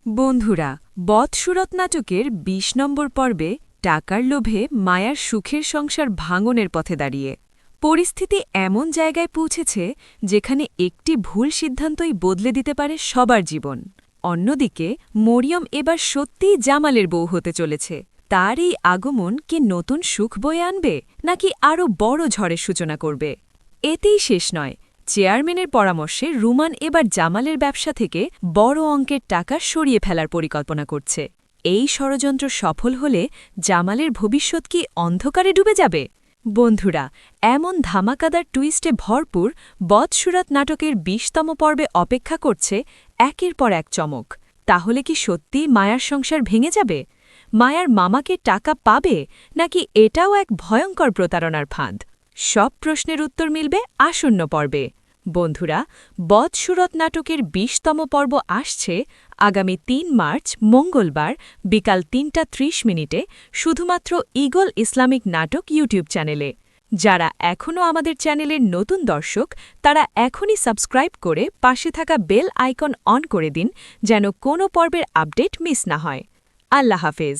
বন্ধুরা, বৎসুরত নাটকের ২০ নম্বর পর্বে টাকার লোভে মায়ার সুখের সংসার ভাঙনের পথে দাঁড়িয়ে পরিস্থিতি এমন জায়গায় পৌঁছেছে যেখানে একটি ভুল সিদ্ধান্তই বদলে দিতে পারে সবার জীবন। অন্যদিকে মরিয়ম এবার সত্যিই জামালের বউ হতে চলেছে। তার এই আগমন কি নতুন সুখ বয়ে আনবে নাকি আরও বড় ঝড়ের সূচনা করবে? এতেই শেষ নয়, চেয়ারম্যানের পরামর্শে রুমান এবার জামালের ব্যবসা থেকে বড় অঙ্কের টাকা সরিয়ে ফেলার পরিকল্পনা করছে। এই ষড়যন্ত্র সফল হলে জামালের ভবিষ্যৎ কি অন্ধকারে ডুবে যাবে? বন্ধুরা, এমন ধামাকাদার টুইস্টে ভরপুর বৎসুরত নাটকের ২০তম পর্বে অপেক্ষা করছে একের পর এক চমক। তাহলে কি সত্যি মায়ার সংসার ভেঙে যাবে? মায়ার মামাকে টাকা পাবে নাকি এটাও এক ভয়ঙ্কর প্রতারণার ফাঁদ? সব প্রশ্নের উত্তর মিলবে আসন্ন পর্বে। বন্ধুরা, বৎসুরত নাটকের ২০তম পর্ব আসছে আগামী ৩ মার্চ মঙ্গলবার বিকাল ৩টা ৩০ শুধুমাত্র ঈগল ইসলামিক নাটক ইউটিউব চ্যানেলে। যারা এখনও আমাদের চ্যানেলের নতুন দর্শক তারা এখনই সাবস্ক্রাইব করে পাশে থাকা বেল আইকন অন করে দিন যেন কোনো পর্বের আপডেট মিস না হয়। আল্লাহ হাফেজ।